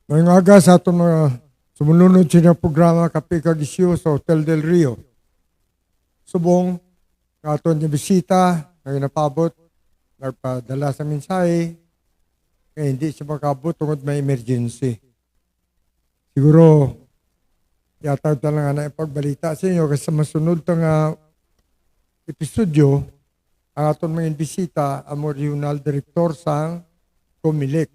Ngayong aga sa itong mga sumunod siya programa Kape Kagisyo sa Hotel Del Rio. Subong, aton niya bisita, ngayon napabot, nagpadala sa mensahe, kaya hindi siya makabot tungkol may emergency. Siguro, yatag na lang na ipagbalita sa inyo kasi sa masunod ng episodyo, ang aton mga bisita, ang regional director sa Comelec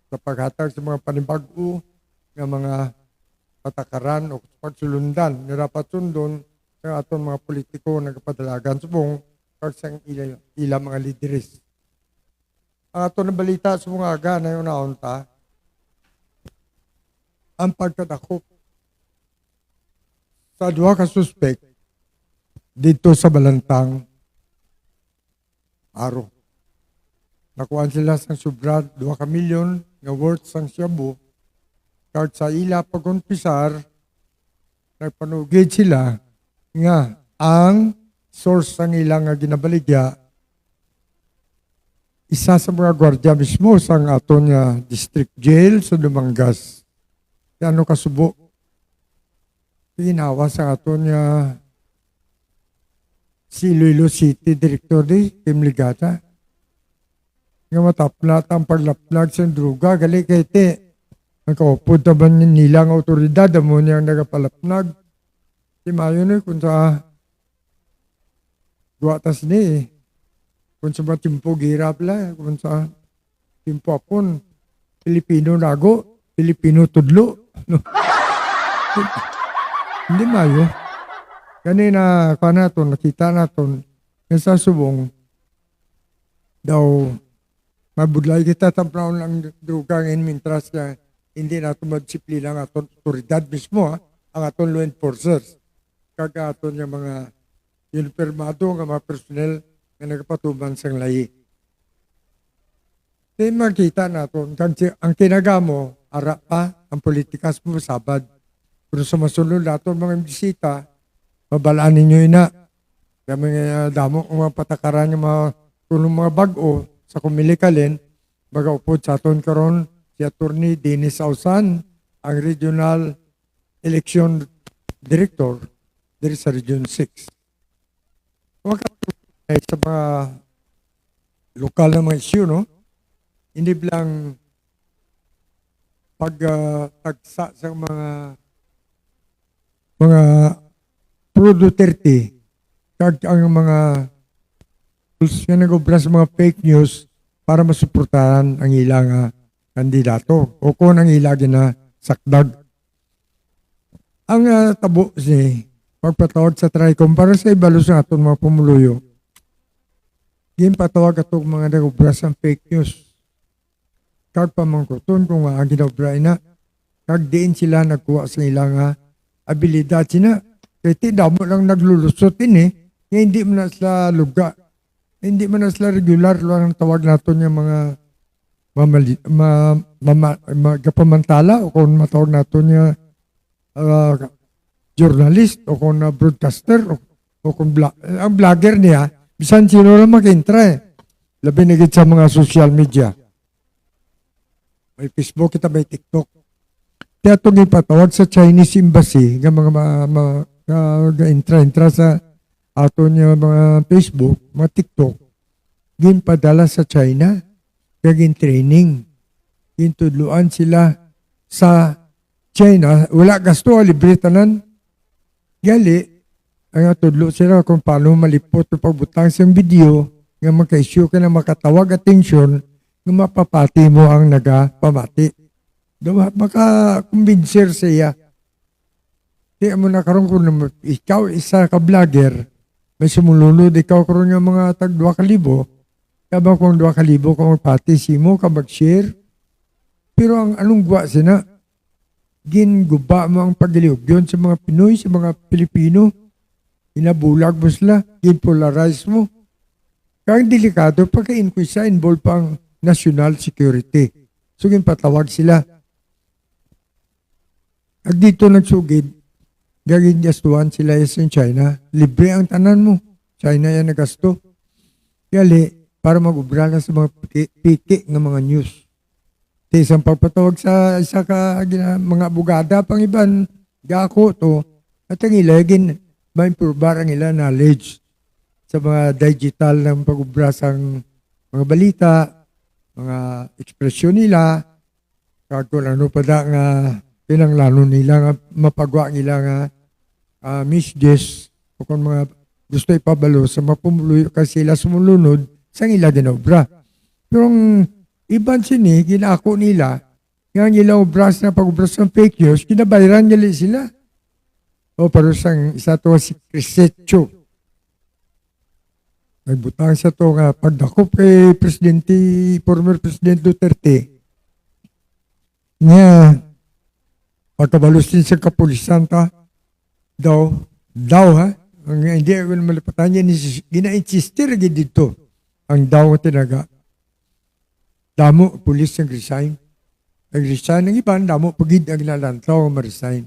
sa paghatag sa mga panibago ng mga patakaran o pagsulundan. Nirapat sundon ng aton mga politiko na kapadalagan subong kagsang ilang mga lideres. Ang aton na balita sa mga aga na yung naunta, ang pagkadakop sa duha ka suspect dito sa Balantang Aro. Nakuhaan sila sang sobra 2 ka milyon nga worth sang Shabu. Kahit sa ila pag-umpisar, nagpanugid sila nga ang source ng ilang nga ginabaligya isa sa mga gwardya mismo sang aton nga district jail sa Dumangas. Ano kasubo? Ginawa sa aton nga si Iloilo City Director Kim Ligata. Nga mataplat ang paglaplag sa druga, gali kay te. Nagkaupod naman nilang otoridad, mo niyang nagapalapnag. Si Mayo na kung sa duwatas ni kung sa mga timpo girap la, kung sa timpo apon, Pilipino nago, Pilipino tudlo. No? Hindi Mayo. Kanina, nakita natin, sa subong, daw, mabudlay kita tampnaon lang druga ngayon mintras na hindi nato madisiplina ang aton otoridad mismo, ang aton law enforcers. Kaga aton yung mga uniformado ng mga personnel na nagpatuban sa layi. Kaya makita natin, ang kinagamo, ara pa, ang politikas mo sabad. Pero sa masunod natin mga bisita, mabalaan ninyo ina. Kaya mga damo, mga patakaran yung mga tulong mga bago, sa Kumilikalin, magaupod sa aton karon si Attorney Dennis Ausan, ang Regional Election Director diri sa Region 6. Sa mga lokal na mga issue, no? Hindi lang pagtagsa sa mga pro Duterte, kag ang mga nga nag-obra sa mga fake news para masuportahan ang ilang kandidato o kung ang ilang na sakdag. Ang tabo si pagpatawag sa TRICOM para sa ibalo sa aton mga pumuluyo. Yung patawag atong mga nag-obra sa fake news. Kag pamangkuton kung ang ginobra na kag diin sila nagkuha sa ilang abilidad sina. Kaya damo lang naglulusot ini, hindi mo na sa lugar. Hindi man na sila regular lang ang tawag natin yung mga kapamantala o kung matawag natin yung journalist o kung broadcaster o kung ang vlogger niya, bisan sino lang mag-intra eh. Labi nagit sa mga social media. May Facebook kita, may TikTok. Kaya itong ipatawag sa Chinese Embassy ng mga intra sa ato niya mga Facebook, mga TikTok, ginpadala sa China, gagin training. Gintudluan sila sa China, wala gasto, libre tanan. Gali, ang tudlo sila kung paano malipot o pagbutang sa video, nga maka-issue ka na makatawag atensyon, nga mapapati mo ang nagapamati. Maka-convincer siya. Kaya mo na karoon kung ikaw isa ka vlogger, may sumulunod, ikaw karoon yung mga tag 2,000, kaba kung 2,000 kung pati simo, ka mag-share. Pero ang anong guwa sina, ginguba mo ang pagiliog yun sa mga Pinoy, sa mga Pilipino, inabulag mo sila, ginpolarize mo. Kaya delikado, pagka-inquisa, involve pang national security. So, ginpatawag sila. At dito nagsugid, gagawin gastuhan sila sa China. Libre ang tanan mo. China yan nagasto. Gali, para mag-ubra na sa mga piki ng mga news. Ti isang pagpatawag sa isa ka mga abogada pang iban gako to at ang ilagin ma-improver ang ilang knowledge sa mga digital ng pag-ubra sang mga balita, mga ekspresyon nila, kag kung ano pa da nga pinanglano nila nga mapagwa nila nga messages o kung mga gusto ipabalo sa mapumuloy kasi sila sumunod sa ila ginobra. Pero ang iban sini, ginako nila, nga ang ilang obras na pag-obras ng fake news, kinabayran nila sila. O pero sang isa to si Crisetio. Nagbutang sa to nga pagdakop kay former President Duterte, nga pagkabalos din sa kapulisan ta, daw ha, ang hindi ako malipatan niya, gina-insister dito, ang daw tinaga. Damo, pulis ang resign. Nag-resign ng iban, damo, pagid ang nalantaw ang ma-resign.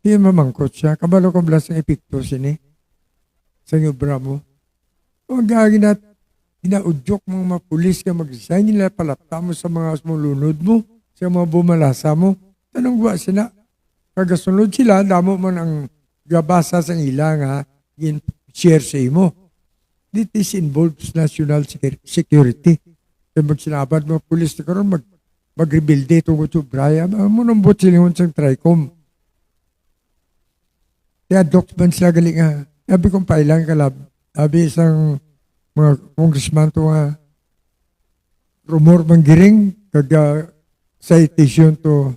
Hindi mamangkot siya. Kabalo ko blas ang epekto sini. Sa obra mo. Kung gagawin ginaudyok mga pulis ka mag-resign, nila palapta mo sa mga sumulunod mo, sa mga bumalasa mo. Tanong ba sila? Kagasunod sila, damo man ang gabasa sa ila nga, share sa imo. This involves national security. Kaya magsinabad mga pulis na karoon, mag-rebuilde tungkol sa Braya, munambot silingon sa TRICOM. Kaya document sila galing nga, sabi kong pailang kalab, sabi isang mga congressman to nga, rumor manggiring, kaga citation to,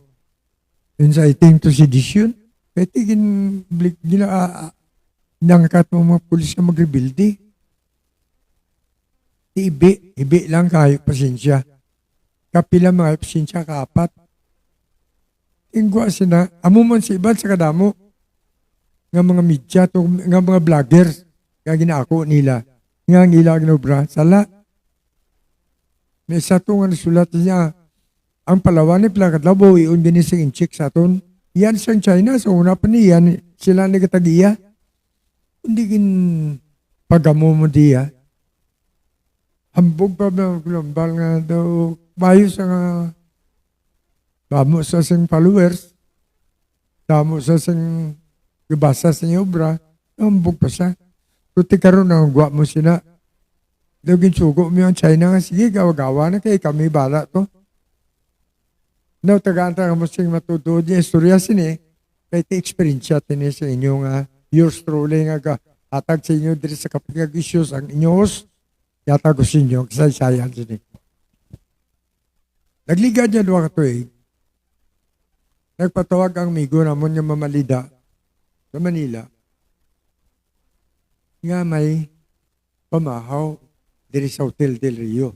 inciting to sedition, kaya tigin, nangkat mo mga pulis na mag-rebuilde. Ibi lang kayo, pasensya. Kapila mga pasensya, kaapat. Tingwa sila, amuman sa iban sa kadamo, nga mga media, nga mga vloggers, nga ginako nila, nga ang ilang ginobra, sala. May isa to nga nasulat niya, ang Palawan ni Plakatlabo, iyon din sa inchik sa aton. Yan sa China, sa una pa niyan, sila nagatagiya. Hindi kin pagamo mo diya. Hambog pa ba global nga daw bayo sa nga damo sa sing followers, damo sa sing gabasa sa obra, hambog pa siya. Tuti karon ang gwa mo sila. Daw ginsugo mo yung China nga, sige, gawa-gawa na kay kami bala to. Now, tagaan-taga mo sing matutuod yung istorya sini, kay ti-experience tini sa inyo nga, yours truly nga atag sa inyo diri sa kapag issues ang inyos, yata ko sa inyo, kasaysayan sini. Nagligad niya doon ka nagpatawag ang migo namon yung mamalida sa Manila, nga may pamahaw diri sa Hotel del Rio,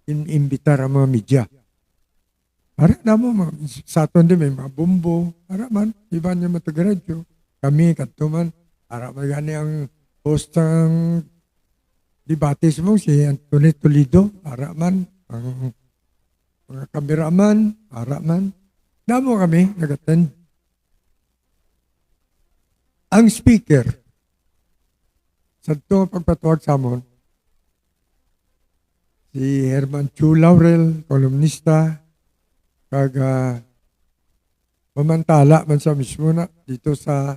imbitar ang mga media. Para na mo, sa aton din may mga bumbo, para man, iba niya matagaradyo. Kami, katuman, para magani ang host ng debates mo, si Anthony Toledo, para man, ang mga kameraman, para man. Damo kami, nag-attend. Ang speaker, sa ito pagpatuwag sa amon, si Herman Chu Laurel, kolumnista, kag mamantala man sa mismo na dito sa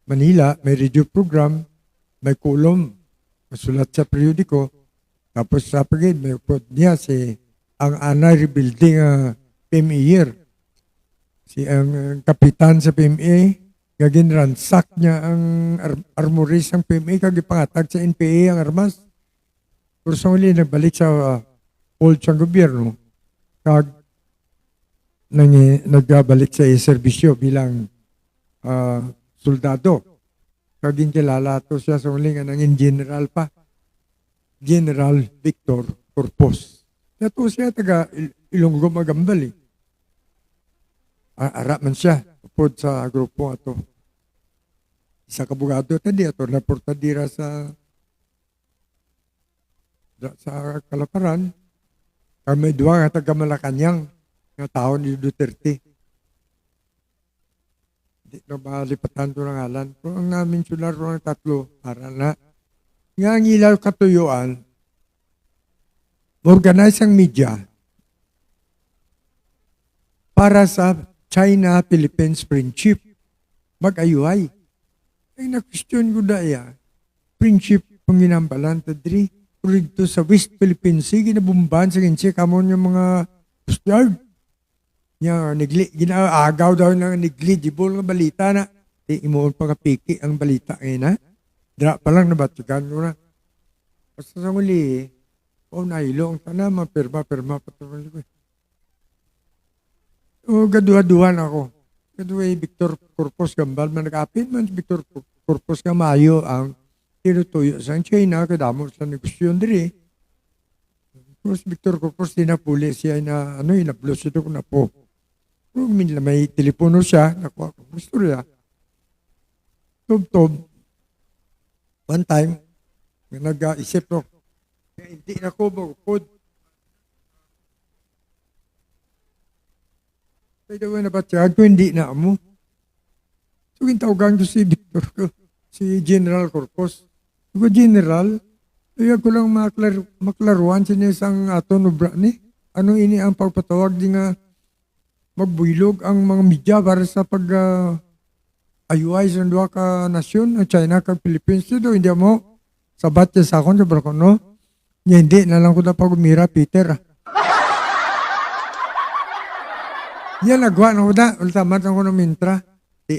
Manila, may radio program, may kolom, masulat sa periodiko, tapos sa pagid, may upod niya si ang Ana Rebuilding PMA year. Si ang kapitan sa PMA, gagin ransak niya ang armories ng PMA, kag ipangatag sa NPA ang armas. Pero sa uli, nagbalik sa old sa gobyerno, kag nagbalik sa serbisyo bilang soldado. Kaging kilala to siya sa uling ng general pa. General Victor Corpus. Nato siya taga Ilonggo Magambal. Ara man siya. Upod sa grupo ato. Isa kabugado tadi ato naportadira sa Kalaparan. Kami dua nga taga Malacanang nga tao ni Duterte. Hindi na malipatan ko ng alan. Pero ang namin sular ko ng tatlo, para na. Nga ang ilaw katuyuan, organize ang media, para sa China-Philippines friendship. Mag-ayuay. Ay na-question ko daya, friendship pang ginambalan, tadri, dito sa West Philippine Sea, ginabumban sa kinsi, kamon yung mga Coast Guard. Ginaagaw daw ng negligible nga balita na, imuon pa kapiki ang balita ngayon na. Dra pa lang nabatikan ko na. Basta sa muli, nailo ang tanama, perma, patuloy ko. Gaduha-duhan ako. Gaduha Victor Corpus Gambal, managapin man Victor Corpus Gamayo ang tinutuyo sa China, kadamo sa negosyon diri. Tapos Victor Corpus, dinapuli siya na, inaplos ito ko na po. Kung may telepono siya, nakuha ko ang istorya. Tub-tub, one time, nag-isip ko, hindi na ko magpod. Kaya daw na batyag ko, hindi na mo. So, kintawagan ko si Victor ko, si General Corpus. Ko, General, kaya ko lang maklaruan siya isang ato nubra ni. Ano ini ang pagpatawag di nga magbulog ang mga media para sa ayuay sa dua ka nasyon, China ka Philippines. Ito, hindi mo sabat niya sa akon, sabi ko, no? Hindi, na lang ko na pag-umira, Peter. Yan, nagwa na ko na. Ultamat ako ng mintra.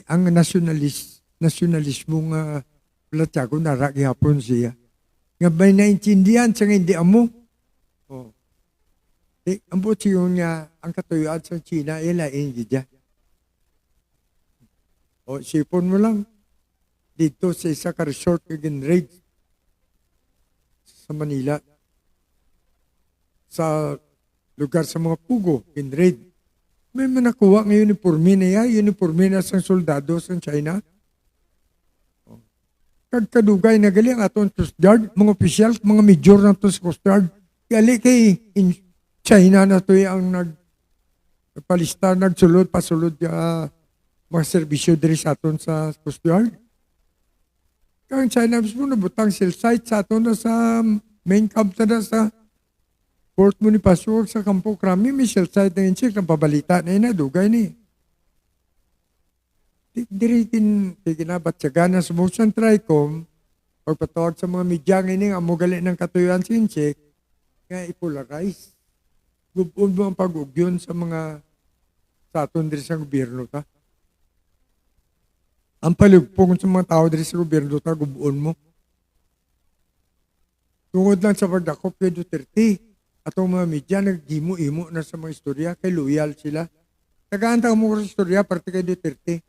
Ang nasyonalismo nga platyago, narakihapon siya. Nga may naintindihan siya nga hindi amo. Ang buti yun nga, ang katuyuan sa China, ilain gidya. Sipon mo lang. Dito sa isa ka resort kagin raid sa Manila. Sa lugar sa mga pugo, kagin raid. May manakuha ng uniforme na uniforme na sa soldado sa China. Kadugay na gali ang atong Coast Guard, mga opisyal, mga major na ito sa Coast Guard. Gali kay China na ito ang nagpalista, pasulod mga serbisyo diri sa aton sa Coast Guard. Kaya ang China mismo nabutang cell site sa aton na sa main camp na sa Port Bonifacio sa Campo Crame, may cell site na yun siya, ng pabalita na yun, dugay ni. Diritin, kinabatsaga na sa motion TRICOM, pagpatawag sa mga media ngayon, ang mugali ng katuyuan sinchik, nga ipolarize. Gubon mo ang pag-ugyon sa mga sa aton diri sa gobyerno ta. Ang palugpong sa mga tao diri sa gobyerno ta, gubon mo. Tungod lang sa pagdakop kay Duterte, atong mga media nagdimo-imo na sa mga istorya, kay loyal sila. Tagaantang mo sa istorya, parte kay Duterte.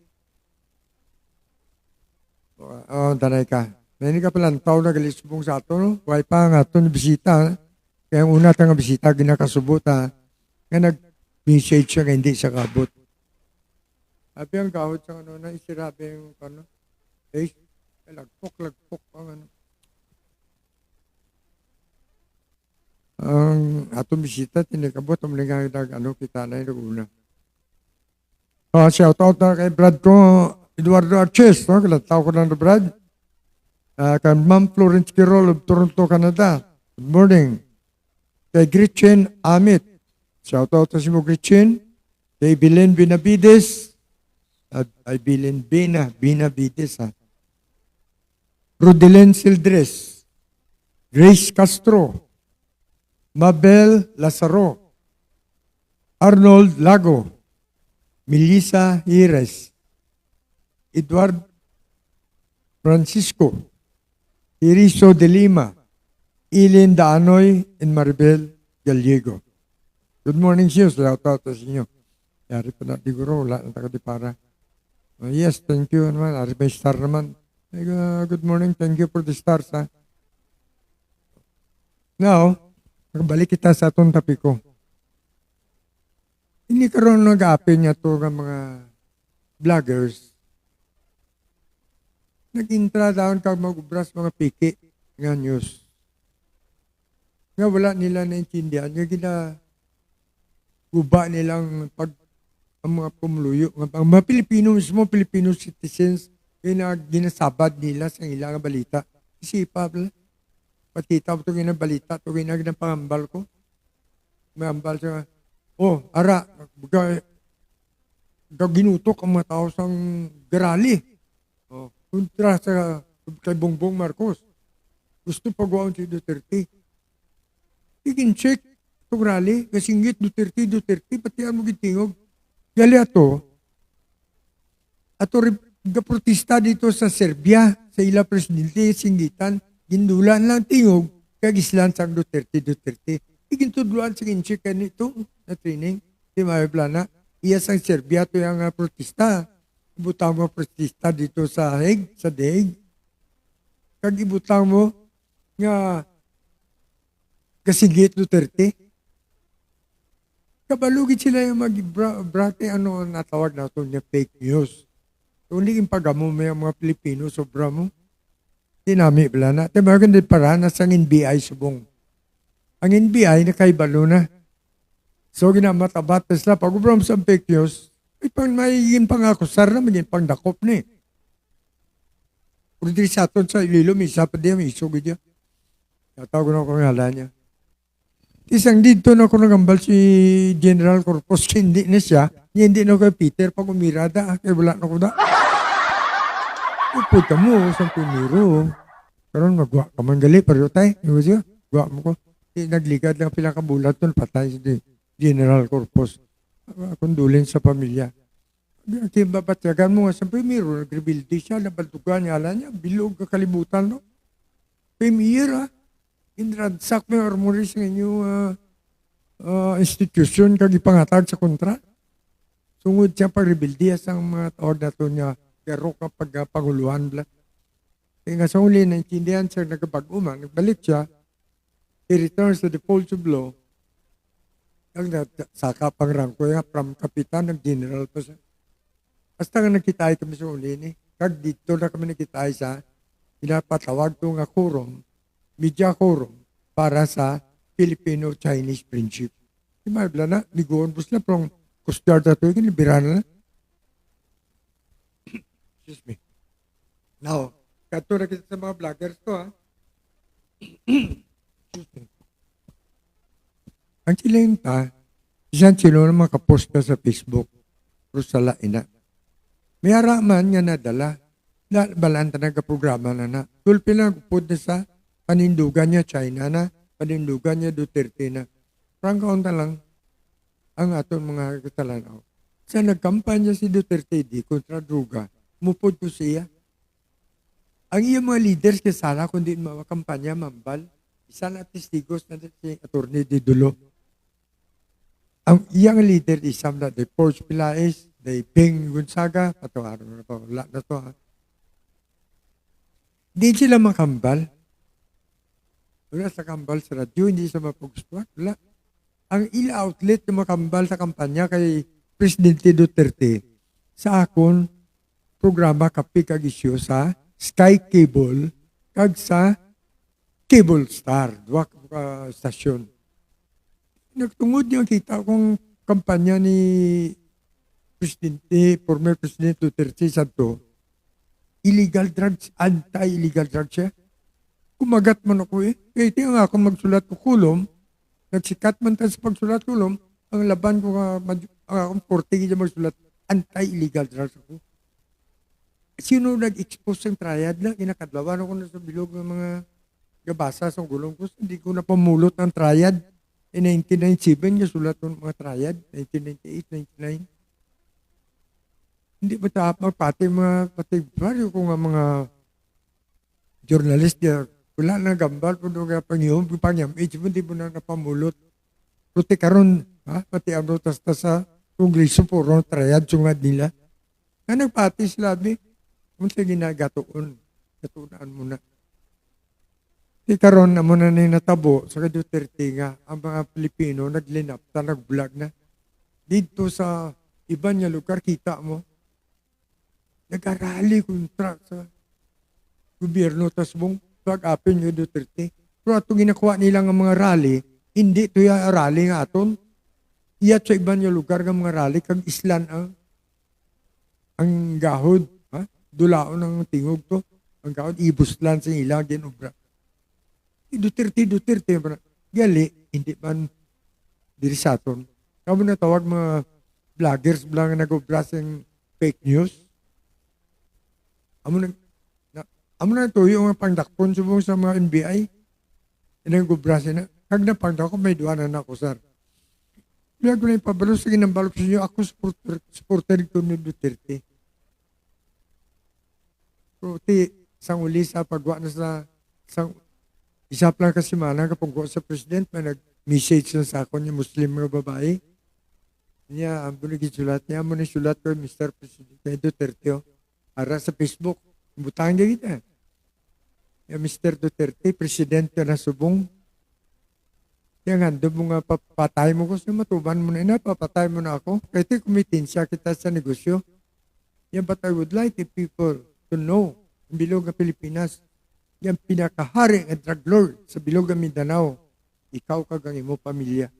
Tanay ka. Nani ka palang tao na galisubong sa ato, no? Huwag pa nga ito bisita. Kaya ang una tanga bisita, ginakasubot, nga nag-message siya, hindi siya kabot. Sabi ang kahot sa na isirabi yung lagpok ang ang atong bisita, tinikabot, ang lingay kita na yung una. Shout out na kay Brad ko, Eduardo Arches, no? Kalataw ko na Brad. Kay Ma'am Florence Quirol of Toronto, Canada. Good morning. Kay Gretchen Amit. Shout out sa si mo Gretchen. Kay Belen Benavides. Ay Belen Benavides, ha. Rodelen Sildres. Grace Castro. Mabel Lazaro. Arnold Lago. Melissa Hires. Edward Francisco. Iriso de Lima. Ilin Daanoy and Maribel Gallego. Good morning, siyo. Salamat sa inyo. Yari pa na, diguro, wala na tayo di para. Yes, thank you naman. Ari may star naman. Good morning, thank you for the stars, ha. Now, balik kita sa atong tapiko. Hindi karoon nag-apin niya ito ng mga vloggers. Nag-intra daon kag mag-ubras mga piki nga news. Nga wala nila naintindihan. Nga guba nilang ang mga pumuluyo. Ang mga Pilipino mismo, Filipino citizens, ginasabad nila sa ilang balita. Isipa pala. Patita ko ito balita, ito ginapangambal ko. May ambal siya, ara, ginutok ang mga tao sa garali. Kontra sa kay Bongbong Marcos. Gusto pagawaon si Duterte. Check itong rally, kasingit Duterte, pati mo gitingog. Gali ato protesta dito sa Serbia, sa ila presidente, singgitan, gindulan lang tingog, kagislan sa Duterte. Igintudluan sa kincheck kanito na training, di plana. Iya sa Serbia to yung protesta. Ibutang mo protesta dito sa Hague, sa Hague. Kag ibutang mo nga kasigit Duterte. Kabalugit sila yung brate natawag na ito niya fake news. Kung hindi yung pagamo may mga Pilipino sobra mo. Tinami pala na. Diba ganda para nasa NBI subong. Ang NBI nakaibalo na. So ginamatabat sila. Pag ubram sa fake news, ay pang maigin pang akusar na, magiging pang dakop na eh. Kung di sa aton sa ililo, may isa pa diya, may isugid niya. Natawag na ako ng hala niya. Isang dito na ako nagambal si General Corpus, hindi na siya, hindi na kay Peter, pag umirada, kaya wala na ko da. Pupunta mo, sa pumiro. Karon magwa ka man gali, pero tayo, yung siya, gwa mo ko. Nagligad lang pilang kabulat doon, patay si General Corpus. Kundulin sa pamilya. Kaya babatyagan mo nga sa pumiro, nag-rebuild siya, nabaltugan niya, ala niya, bilog kakalibutan, no? Pumiro, inradsak mo yung armory sa inyong institusyon kag ipangatag sa kontra. Sungod siya pag-rebuildiya sa mga tawag na ito niya garo kapag panguluhan bla. Kaya nga sa huli na intindihan siya nagabag-uman, nagbalik siya, he returns to the folds of law, ang saka pang rangko niya from kapitan ng general pa siya. Basta nga nagkitay kami sa huli ni, kag dito na kami nagkitay sa pinapatawag ito nga quorum, media quorum para sa Filipino-Chinese friendship. Di ba, na, ligoon po sila, pero Coast Guard na ito, libera na. Excuse me. Now, kato na kita sa mga vloggers to, ha? Excuse me. Ang silinta, isang sino na makapost ka sa Facebook, pero sa laina. May haraman nga nadala, balaan talaga programa na. Tulpi lang po na sa panindugan niya China na, panindugan niya Duterte na. Prangkaunta lang ang aton mga katalanaw. Sa nagkampanya si Duterte di kontra droga, mupod ko siya. Ang iyong mga leaders kasala kundi makampanya mambal, isa na testigos na si Atty. Didulo. Ang iyang leader isam na de Forge Pilaes, de Beng Gonzaga, patawaran na to, wala na to ha. Di sila makambal. Wala sa kambal sa radyo, hindi sa mapagustuhan. Wala. Ang ila outlet na makambal sa kampanya kay Presidente Duterte sa akon programa Kapi kag Isyu sa Sky Cable kag sa Cable Star, dua stasyon. Nagtungod niya kita kung kampanya ni Presidente, former President Duterte sa to, illegal drugs, anti-illegal drugs siya. Kumagat man ako eh. Kaya ito nga akong magsulat ko kulom, nagsikat man tayo sa pagsulat kulom, ang laban ko ang akong 40 na magsulat, anti-illegal drugs ako. Sino nag-expose ng triad na, kinakadlawan ako na sa bilog ng mga gabasa sa gulong ko, hindi ko na pamulot ng triad. In 1997, yung sulat ng mga triad, 1998, 99. Hindi ba tapos pati baryo ko nga mga journalist niya, wala na gambal, kung nga pangyom, age mo, di mo na napamulot. Puti karon pati ang rotas sa kongreso, puro triad, sungad nila. Na nagpati sila, kung sa ginagatoon, katunaan mo na. Di karon na mo na natabo sa Duterte nga, ang mga Pilipino naglinap, nag-vlog na. Dito sa iba niya lugar, kita mo, nag-arali kontra sa gobyerno, tas mong pag-apin yung Duterte. Pero itong ginakuha nila ng mga rally, hindi ito yung rally nga aton. Iyat sa iba niya lugar ng mga rally, kag islan ang gahod. Dulaon ng tingog to. Ang gahod, ibuslan sa ilang ginubra. Duterte. Gali, hindi man diri sa aton. Kamo na tawag mga vloggers lang nag-obra ng fake news. Amo na tuyo nga pangdakpon subong sa mga NBI. Inang gubrasi na. Kag na pangdak ko, may duwanan na ako, sir. Kaya ko na ipabalo, sige nang balok sa inyo, ako supporter ko ni Duterte. So, isang uli sa pagwa na sa isa lang kasi mana kapag ko sa president, may nag-message na sa ako niya Muslim mga babae. Niya, ang bunigit sulat niya, mo na sulat ko, Mr. President Duterte, ara sa Facebook. Butang niya kita. Mr. Duterte, presidente na subong. Kaya nga, doon mo nga papatay mo ko sa matuban mo na papatay mo na ako. Kahit kumitensya kita sa negosyo. Yan, but I would like the people to know, ang bilog ng Pilipinas, yan pinakahari ng drug lord sa bilog ng Mindanao. Ikaw kagang mo pamilya.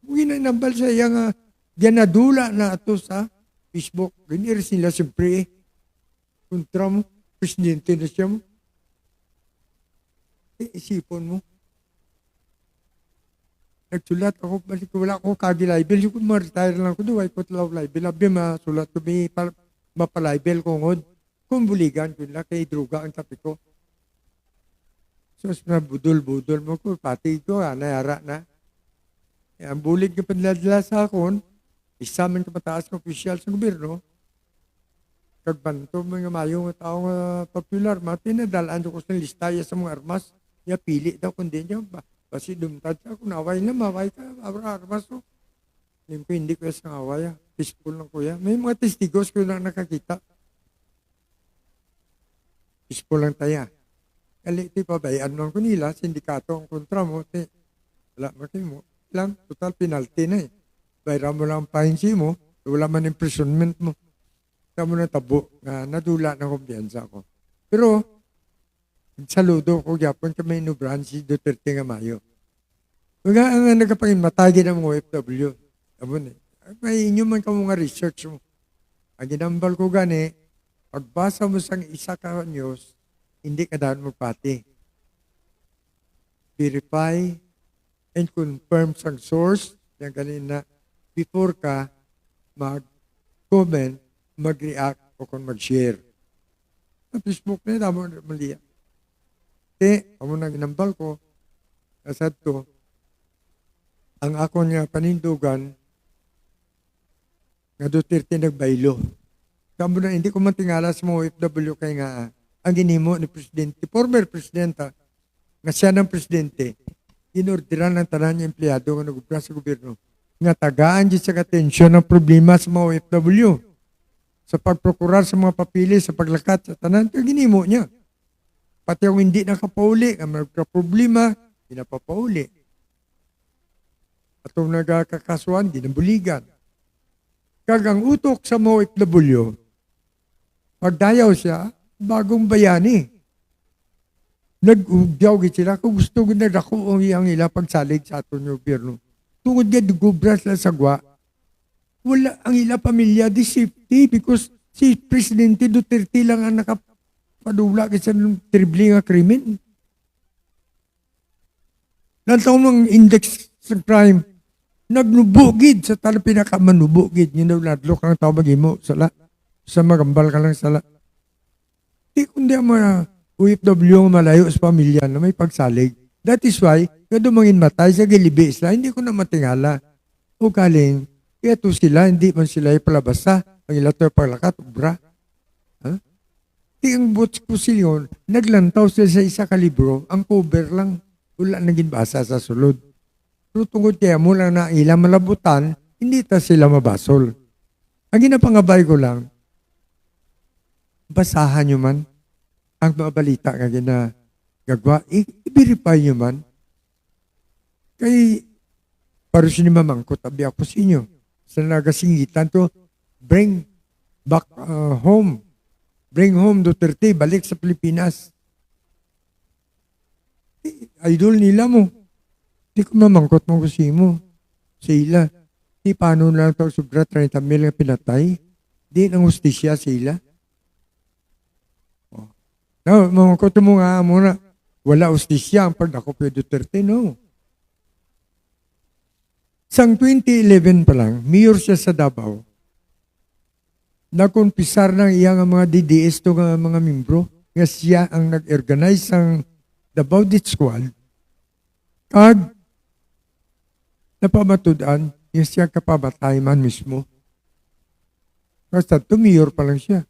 Huwag nambal sa iya nga, ganadula na ito sa Facebook. Ganyan sila siyempre kontra mo, presidente na siya mo. Isipon mo. Nagsulat ako, balik wala akong kagi-libel. Yung ma-retire lang ko, duway ko talaw libel. Labi masulat ko, may mapalibel ko ngod. Kung buligan ko nila, kay druga ang tapi ko. So, na budol-budol mo ko, pati ko, nayara na. Ang bulig na panladala sa akon, isa man ka mataas ng opisyal sa gobyerno, kagbanto mga mayong taong popular, matinadalaan ko sa listaya sa mga armas. Ya pili daw kundi niya ba kasi dumtad siya kung away na maway ka abra armas ko. Hindi ko sa away, peaceful lang kuya. May mga testigos ko lang nakakita. Peaceful lang tayo. Kali iti pabayaan mo ko nila, sindikato ang kontra mo, wala mo lang, total penalty na eh. Bayra mo lang ang pahinsi mo, wala man imprisonment mo. Kamo na tabo, nadula na kumpiyansa ko. Pero, saludo ko gyapon kami inubrahan si Duterte nga mayo. Mga ang nagapangmatagi ng mga OFW. Amon eh. May inyo man ka mga research mo. Ang ginambal ko gani, pagbasa mo sang isa ka news, hindi ka dahil magpati. Verify and confirm sang source, yung ganina, before ka mag-comment, mag-react o kung mag-share. Sa Facebook na damo mali. Amo na ginambal ko, asad to, ang ako niya panindugan, nga Duterte nagbaylo. Kamo na hindi ko mantingala sa mga OFW kay nga ang ginimo ni Presidente, former Presidenta, nga siya ng Presidente, inorderan ng tanan niya empleyado nga nag-ubra sa gobyerno, nga tagaan di sa atensyon ng problema sa mga OFW, sa pagprokurar sa mga papili, sa paglakat sa tanan, kaya ginimo niya. Pati yung hindi nakapauli, ang magka-problema, pinapapauli. At kung nagkakasuhan, ginabuligan. Kagang utok sa mga OFW, pagdayaw siya, bagong bayani. Nag-ugyaw sila kung gusto ko na dako ang ila pagsalig sa ato ng gobyerno. Tungod nga dugubras lang sagwa, wala ang ila pamilya di safety because si Presidente Duterte lang ang nakapadula kasi ng terrible nga krimen. Lantaw ng index sa crime, nagnubugid sa tala pinakamanubugid. Yun daw nadlok ang tawag mo sala. Sa magambal ka lang sala. Di kundi ang mga OFW ang malayo sa pamilya na may pagsalig. That is why, kaya dumangin matay sa gilibi sila, hindi ko na matingala. O galing, kaya to sila, hindi man sila ipalabasa. Ang ilato paglakat, ubra. Huh? Di ang bots ko silyon, naglantaw sila sa isa kalibro, ang cover lang, wala naging basa sa sulod. Pero tungkol kaya mo lang na ilang malabutan, hindi ta sila mabasol. Ang ginapangabay ko lang, basahan nyo man ang mga balita nga ginagagwa, i-verify nyo man. Kay, para siya ni mamangko, tabi ako sa inyo. Sa nagasingitan to, bring back home. Bring home Duterte, balik sa Pilipinas. Idol nila mo. Di ko mamangkot mo kasi mo. Sa ila. Di paano na ito sobra 30 mil na pinatay. Di nang hustisya sa ila. No, mamangkot mo nga muna. Wala hustisya ang pagdako kay Duterte, no. Sang 2011 pa lang, mayor siya sa Davao. Nakumpisar ng iyang mga DDS to nga mga membro nga siya ang nag-organize ng Davao Death Squad. Kag napamatudan nga siya kapabatay man mismo. Basta to mayor pa lang siya.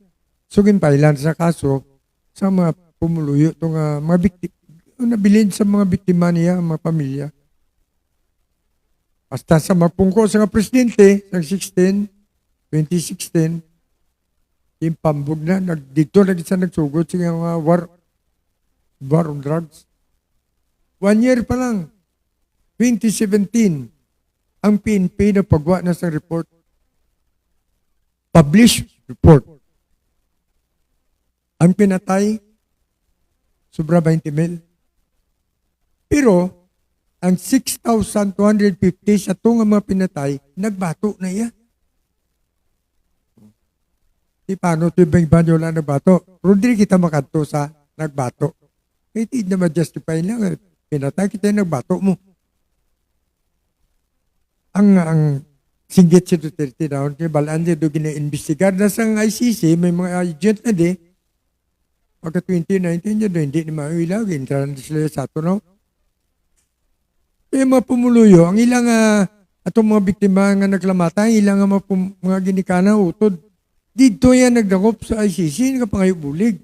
So ginpailan sa kaso sa mga pumuluyo to nga mga biktima, nabilin sa mga biktima niya, mga pamilya. Basta sa mapungko sa nga presidente, sa 2016, yung pambog na, dito na siya nagsugod sa mga war on drugs. 1 year pa lang, 2017, ang PNP na pagwa na sa report. Published report. Ang pinatay, sobra 20 mil. Pero, ang 6,250 sa itong mga pinatay, nagbato na yan. Di paano ito ibang banyo lang nagbato? Pero di kita makanto sa nagbato. Kaya hindi na ma-justify lang. Pinatay kita yung nagbato mo. Ang singgit si Duterte daw, kaya balaan niya doon gina-investigar na sa ICC, may mga agent na di, pagka 2019 niya doon, hindi ni mailaw, gintranan sila sa ato, no? Kaya mga pumuluyo, ang ilang atong mga biktima nga naglamatay, ilang mga ginikana utod. Dito yan nagdakop sa ICC, nagpapangayo-bulig.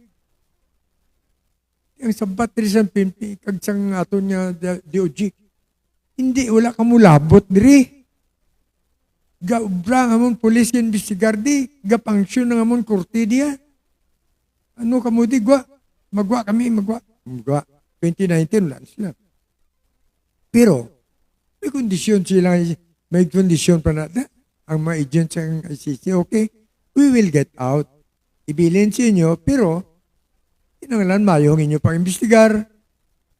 Ang sabat rin sa PNP, kagsang ato niya DOG. Hindi, wala ka mulabot diri. Gaubra nga mong polis investigar di, gapangsyon nga mong kurti diya. Ano ka mo di, magwa kami. 2019, wala sila. Pero, may kondisyon sila, may kondisyon pa natin. Ang mga agents ng ICC, okay, we will get out. Ibilin sa inyo, pero, kinanglan mayo ang inyo pang investigar.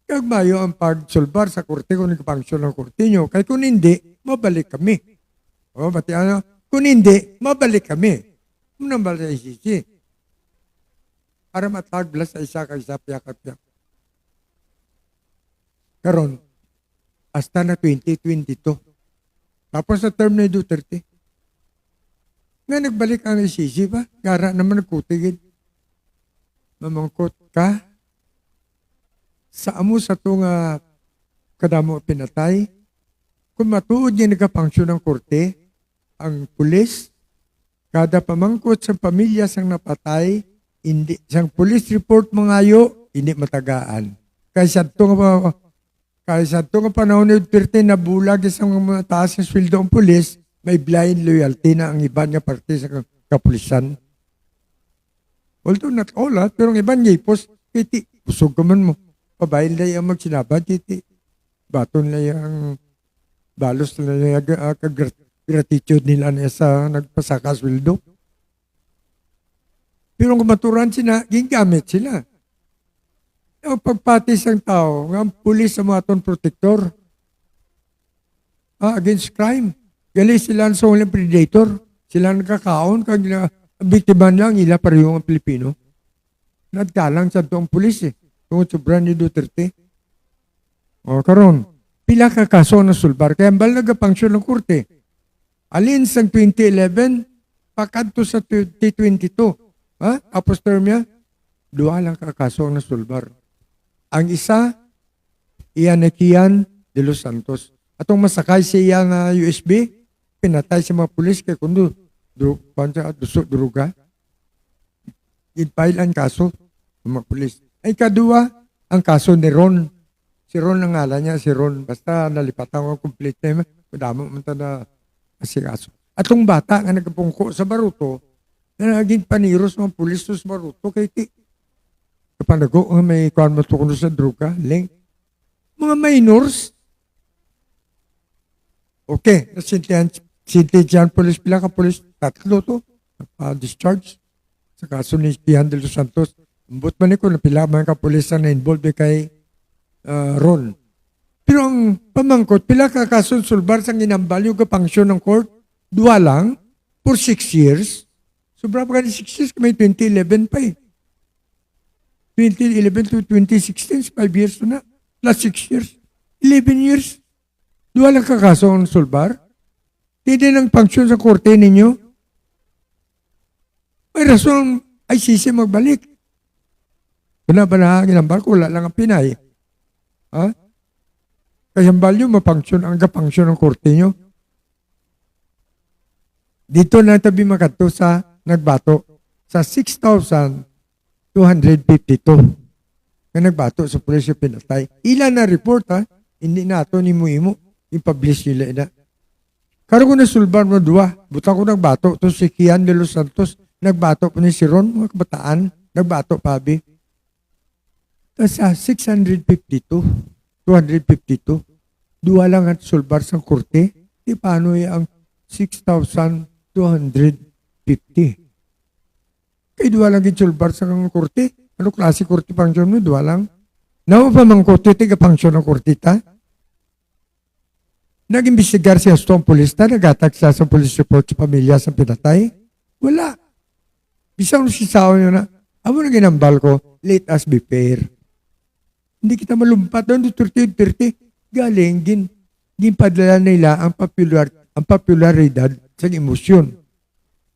Kag mayo ang pagsulbar sa korte kung nagpangsyon ng korte nyo. Kaya kung hindi, mabalik kami. O, pati ano? Kung hindi, mabalik kami. Munambal sa ICC. Para mataglas sa isa kag isa piyak-piyak. Karon, hasta na 2022. Tapos sa term na Duterte. Nga nagbalik ang ICC ba? Gara naman nagkutigid. Mamangkot ka sa amo sa itong kadamo pinatay. Kung matuod niya nagkapangsyon ng korte, ang pulis, kada pamangkot sa pamilya sang napatay, hindi, sang police report mangayo, hindi matagaan. Kaysa itong panahon ni Duterte na bulag isang mga taas ng sweldo ang pulis, may blind loyalty na ang iba niya parte sa kapulisan. Although not all, pero ang iba niya ipos, kiti, usog ka man mo. Pabayin na yung magsinabad, kiti. Baton na yung balos na yung gratitude nila na sa nagpasaka sweldo. Pero kung maturan sila, gingamit sila. Ang pagpatis ng tao, ang pulis sa mga atong protector against crime. Gali sila sa walang predator. Sila nakakaon, kag biktima lang, ila pareho ang Pilipino. Nagkalang sa itong pulis tungkol sobran ni Duterte. O karon, pila ka kaso na sulbar. Kaya bal nagapangsyon ng korte. Alin sa 2011, pakadto sa 2022. Tapos term niya, 2 lang kakaso na sulbar. Ang isa, iyan na Kian de los Santos. Atong masakay siya nga USB, pinatay sa mga pulis kay kundo druga. Ipile ang kaso ng mga pulis. Ay kadua, ang kaso ni Ron. Si Ron ang ngalan niya, si Ron. Basta nalipatan ko complete name. Madama mo na kasi kaso. Atong bata nga nagpungko sa Baruto, na naging paniros ng pulis sa Baruto kay ti. Kapag may kuhan mo tukuno sa druga, link. Mga minors. Okay, sintihan police, pila ka police, 3 to, discharge. Sa kaso ni Kian de los Santos, ambot man ko na pila man ka police na involved kay Ron. Pero ang pamangkot, pila ka kaso sulbar sang ginambal yung kapangsyon ng court, 2 lang, for 6 years. Sobra pa ka ni 6 years, may 2011 pa 2011 to 2016, 5 years na. Plus 6 years. 11 years. 2 lang kakaso ang sulbar. Hindi ng function sa korte ninyo. May rason ang ICC magbalik. Wala ba na ginambal ko? Wala lang ang Pinay. Ha? Kaya balyo mapunction ang function ng korte nyo. Dito na tabi makato sa nagbato sa 6,252 na nagbato sa pulisya pinatay. Ilan na report ha? Hindi na ito ni Muimo. I-publish nila na. Karoon ko na sulban mo dua. Butang ko nagbato. To si Kian de los Santos. Nagbato po ni si Ron. Mga kabataan. Nagbato pabi. Sa 652. 252. Dua lang at sulbar sa korte. Di paano ang 6,250. Kaya dua lang itsulbar sa korte. Ano klase korte function mo? Dua lang. Nawa pa mang korte, tiga function ng korte ta? Nag-imbestigar si Astong Police ta, nagatak siya sa police report sa pamilya sa pinatay? Wala. Bisang si Sao nyo na, amo na ginambal ko, let us be fair. Hindi kita malumpat doon, 30. Galing, ginpadala nila ang popularidad sa emosyon.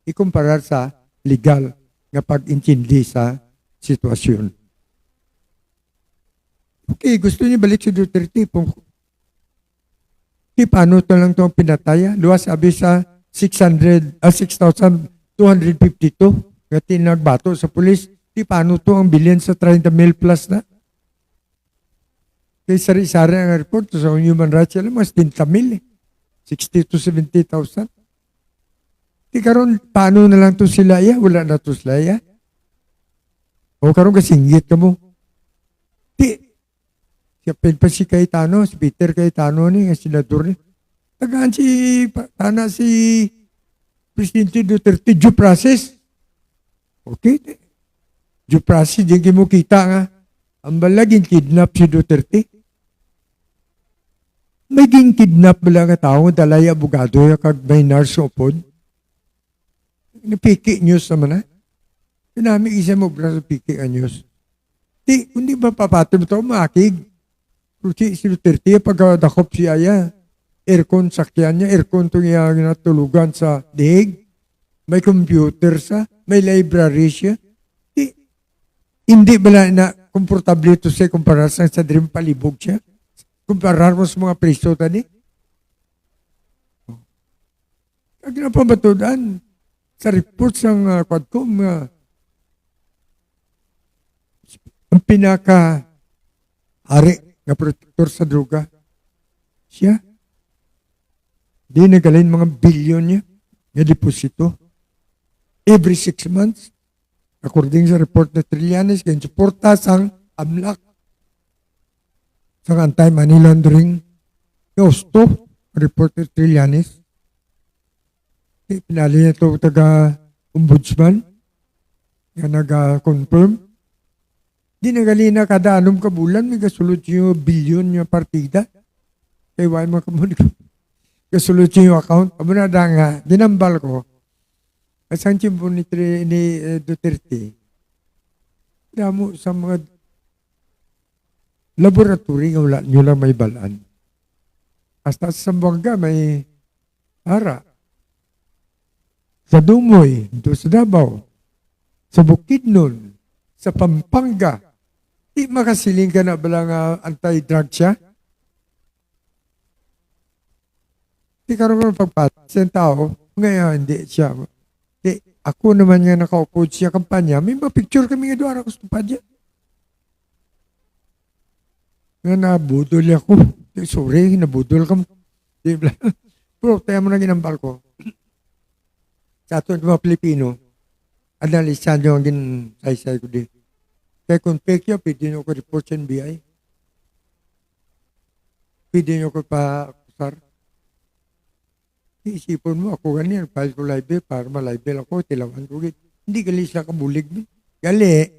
Ikumparar sa legal nga pag-intindi sa sitwasyon. Okay, gusto niyo balik si Duterte. Paano ito lang itong pinataya? Luwas sabi sa 6,252 nga tinagbato sa pulis. Paano ito ang bilyan sa 30 mil plus na? Kaya sari-sari ang report sa human rights, alam mas 10 mil 60 to 70,000. Karon paano na lang ito sila ya? Wala na ito sila ya? O karon kasinggit ka mo. Siya pa si Cayetano, si Peter Cayetano ni, ang senador ni. Tagaan si Presidente Duterte, due process. Okay. Due process, di mo kita nga. Ang balaging kidnap si Duterte. May kidnap bala nga tao, dalay abogado, kag may nurse upod. Piki news naman na. Pinami isa mo bala sa piki news. Hindi ba papatim ito, makig. Si Duterte, pagkadakop siya aircon sakyan niya, aircon ito niya natulugan sa dihig, may computer sa, may library siya. Hindi ba na komportable ito siya kumparar sa dream palibog siya? Kumparar mo sa mga preso tani? Kag na pamatudan sa reports ng Quadcom, ang pinaka-hari nga protektor sa droga. Siya. Di nagalin mga bilyon niya nga deposito. Every 6 months, according sa report na Trillanes, kaya suporta sang AMLAC sa anti-money laundering. Gusto, report na Trillanes. Pinali na ito taga-ombudsman nga nag-confirm. Di nagalina kada anong kabulan, may kasulot yung bilyon yung partida. Kaya why mga kamunik? Kasulot yung account. Amo na nga, ginambal ko. Asang chimpo ni Duterte, damo sa mga laboratory nga wala nyo lang may balaan. Hasta sa Sambuanga may ara. Sa Dumoy, do sa Davao, sa Bukidnon, sa Pampanga, di makasiling ka na bala nga anti-drug siya? Di karoon pagpatas ng tao, ngayon hindi siya. Di, ako naman nga nakaupo siya kampanya, may picture kami nga doon, gusto pa dyan. Nga nabudol ako. Di, sorry, nabudol ka mo. Di, pero tayo mo na ginambal ko. Sa ato mga Pilipino, analisan nyo ang gin-say-say ko di. Kaya kung fake nyo, pwede nyo ko report sa NBI. Pwede nyo ko pa-akusar. Iisipon mo, ako ganyan, file ko live para ma-live ako, tilawan ko. Hindi gali sila kabulig. Gali,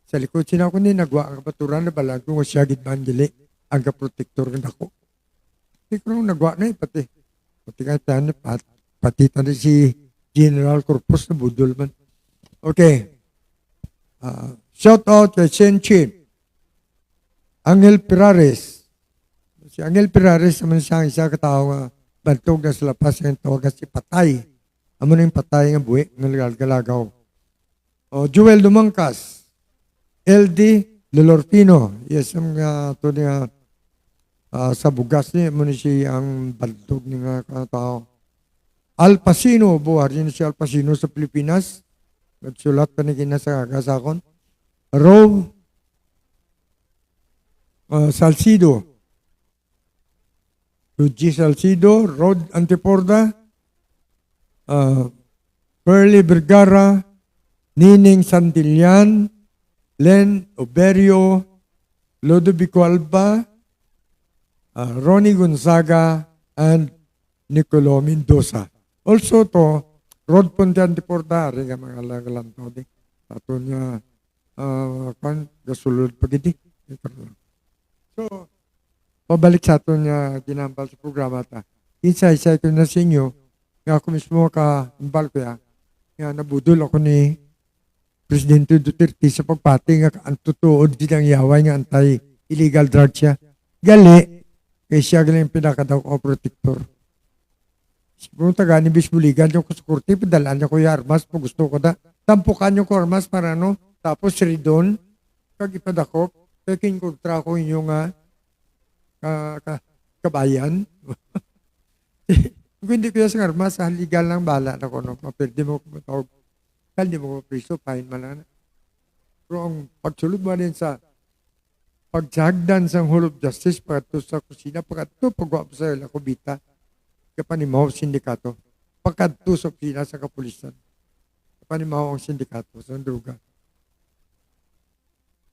sa likod sila ko nagwa ang kapaturan na balang kung siya gitman gali, ang kaprotektor ng ako. Hindi ko nung nagwa na pati. Pati ka tayo, pati tayo si General Corpus na budol man. Okay. Shout out kay Senchi. Angel Pirares. Si Angel Pirares naman siya isa katao nga bantog na sa lapas ng tawagan si Patay. Amo na yung Patay nga buwi, nga galagaw. O, Joel Dumangkas, LD Lolortino, yes, ang ito niya sa bugas niya, mo siya ang bantog niya tao. Al Pacino, buhari niya si Al Pacino sa Pilipinas. Nagsulat pa na sa kagasakon. Roe Salcido, Luigi Salcido, Rod Antiporda, Pearly Vergara, Nining Santillan, Len Oberio, Lodovico Alba, Ronnie Gonzaga, and Nicolo Mendoza. Also to, Rod Ponte Antiporda, rin nga mga lagalanto di. Ato niya, gasulod pagiti. So, pabalik sa ato niya ginambal sa programa ta. Isa-isa ito na sa inyo, nga ako mismo ka-ambal ko nga nabudol ako ni Presidente Duterte sa pagpati nga ang tutuod silang yaway nga anti-illegal drug siya. Gali, kaya siya galing pinakadaw ko protector. Siguro taga ni Bisbuligan yung kusukurti, padalaan niya ko yung armas, pag gusto ko da. Tampukan yung ko armas para ano, tapos ridon, kag ipadakop, kaya kinkontra ko yung kabayan. Kung hindi ko yung armas, legal lang bala na ko, no? Pwede mo kumatawag. Hindi mo priso, fine man na. Pero ang pagsulod mo din sa pagsagdan sa Hall of Justice, pagkato sa kusina, pagkato pagwap sa lakobita, kapanimaw sindikato, pagkato sa kusina sa kapulisan, kapanimaw ang sindikato sa droga.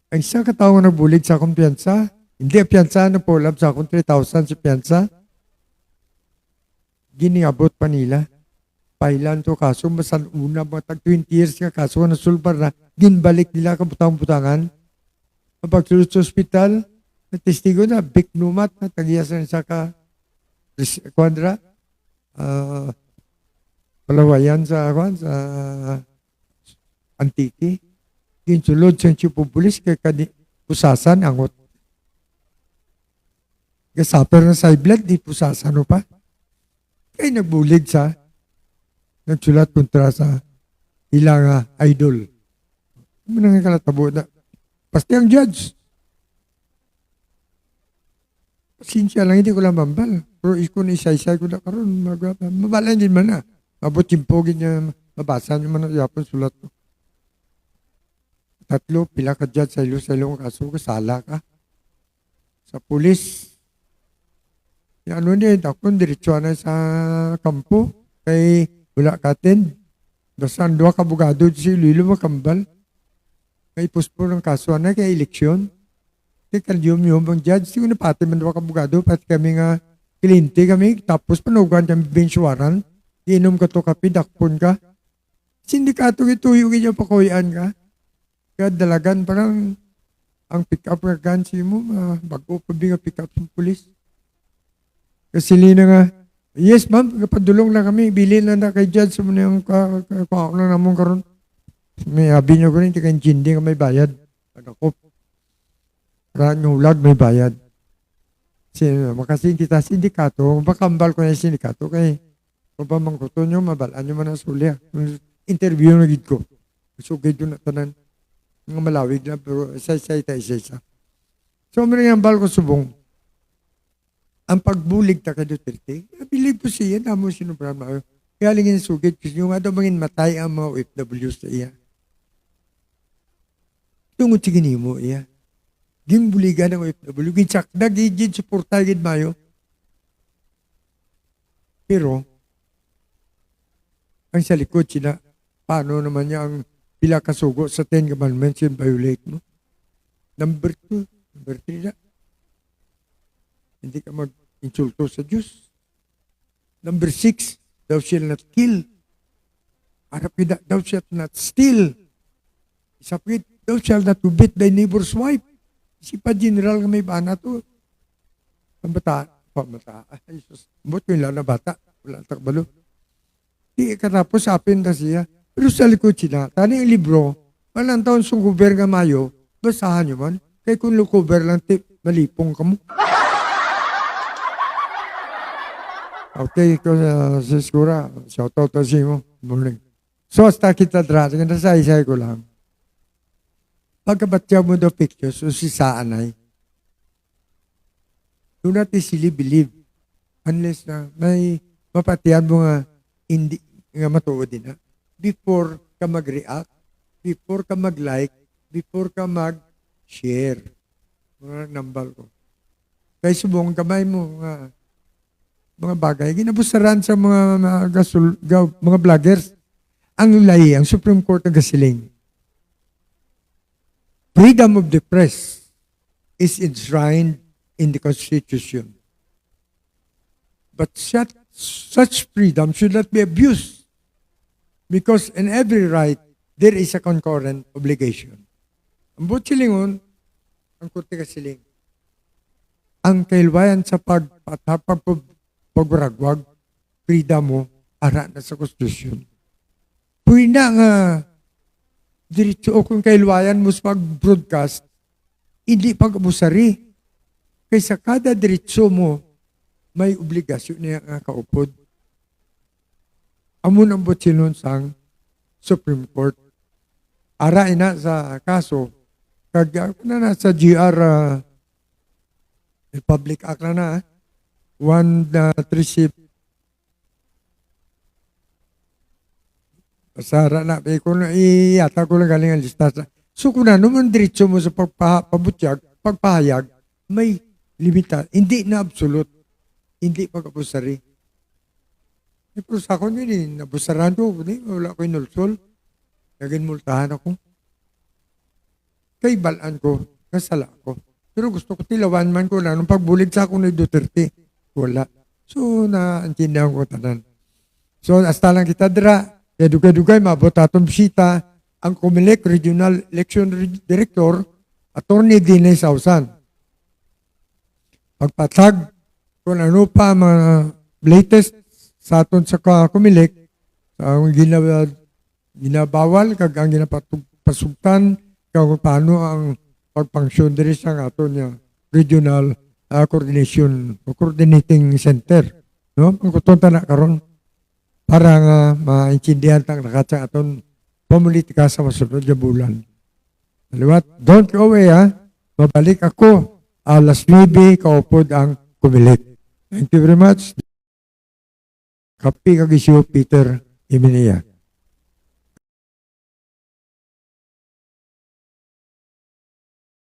Ang isa katao nagbulig sa akong piyansa, hindi piyansa na po lab sa akong 3,000 si piyansa, giniabot pa nila. Pailan to kaso, masan una, mga tag 20 years nga kaso, nasulbar na, ginbalik nila kabutang-butangan. Pagsulot sa ospital, natestigo na, Bik Numat, natagiyasan sa kwadra, palawayan sa Antiki. Ginsulod sa chief of police, kaya pusasan, angot. Kasaper na sa blood, di pusasan o pa. Kaya nagbulig sa nagsulat kontra sa ilang idol. Ano nga kalatabo na? Pasti ang judge. Pasensya lang, hindi ko lang mambal. Pero kung isa-isa ko na karoon, mabalan din man na. Mabot simpogin niya, mabasa niyo man na yapon sulat ko. Tatlo, pila ka judge sa ilo kaso, kasala ka. Sa pulis. Yung ano din, ako, diretso na sa kampo. Kay wala katin. Basan doa kabugado si Lilo makambal. May puspo ng kaso na kay eleksyon. Kaya kalyum-yum ang judge. Siguro na pati man doa kabugado. Pati kami nga kilinti kami. Tapos panugan kami bench warrant. Inom ka to kapi, dakpon ka. Sindikato ituyo kanya pakoyan ka. Kaya dalagan parang ang pick-up ka gansi mo. Bago pa nga pick-up ng pulis. Kasi Lina nga, yes, ma'am. Kapadulong na kami. Bilin na kay judge. Muna yung kakao na namong karon. May habi nyo ko rin. Tika yung jindi nga may bayad. Pagkakop. Parang yung hulag may bayad. Makasing kita sindikato. Bakambal ko na yung sindikato. Kaya kung pa mangkuto nyo, mabalaan nyo man ang sulya. Interview na gid ko. So, gid na tanan. Nga malawig na. Pero isa-isa. So, may bal ko subong. Ang pagbulig ta kay Duterte, believe ko siya, namo sinubran mo. Kaya lingin sugit, kasi yung ato mangin matay ang mga OFW sa iya. Tungod sigini mo iya. Gimbuligan ng OFW, ginsakda, gigid, suporta, gid mayo. Pero, ang sa likod sila, paano naman niya ang pila kasugo sa 10 commandments yung violate mo? Number 3 na. Hindi ka mag-insulto sa Diyos. Number 6, thou shalt not kill. Arap yun, thou shalt not steal. Isapit, thou shalt not beat thy neighbor's wife. Isipa general ka may bana to. Ang bata, ay sus, bot yung na bata. Wala takbalo. Di katapos sapin na siya. Pero sa likod sila, tani ang libro, walang taon sung cover nga mayo, basahan nyo man. Kaya kung cover lang, malipong ka mo. Okay, ko sa skura. Shout out to si mo. Morning. So, hasta kita dra. Sige, nasay-say ko lang. Pagkabatya mo do pictures, so si saan ay, do not easily believe unless na may mapatiyan mo nga hindi nga matuod din na. Before ka mag-react, before ka mag-like, before ka mag-share. Mga nambal ko. Kaya subong kamay mo nga mga bagay, ginabusaran sa mga vloggers. Ang lahi, ang Supreme Court ng gasiling. Freedom of the press is enshrined in the Constitution. But such freedom should not be abused because in every right, there is a concurrent obligation. Ang butsilingon, ang Korte Kasiling, ang kailwayan sa pagbaragwag, freedom mo, ara na sa Constitution. Puwi na nga, diretso o kung kailwayan mo sa pag-broadcast, hindi pag-abusari. Kaysa kada diretso mo, may obligasyon niya nga kaupod. Amon ang butsilon sang Supreme Court. Arain na sa kaso, kag na sa GR Republic Act na 137. Pasara na, kung iyata ko lang galing ang lista. So kung ano man diretso mo sa pagpahayag, may limita. Hindi na absolute. Hindi pag-abusari. Pero sa akin yun, nabusaran ko. Wala ko inulsol. Naging multahan ako. Kay balaan ko. Kasala ko. Pero gusto ko tilawan man ko na nung pagbulig sa ako ni Duterte. Wala. So, naintindihan ko tanan. So, hasta lang kita dira. Kaya dugay-dugay, mabot atong bisita ang COMELEC Regional Election Director, Attorney Dine Sausan. Pagpatag kung ano pa mga latest sa aton sa COMELEC, ang ginabawal, kag ang ginapasugtan, kung paano ang pagpangsyon diri sa aton niya Regional Coordinating Center. No? Ang kutunta na karon para nga maintindihan tang nakatsa aton pamulitika sa masunod na bulan. Aliwat, don't go away ha. Mabalik ako. Alas 9, kaupod ang COMELEC. Thank you very much. Kapi Kagisyo Peter Iminia.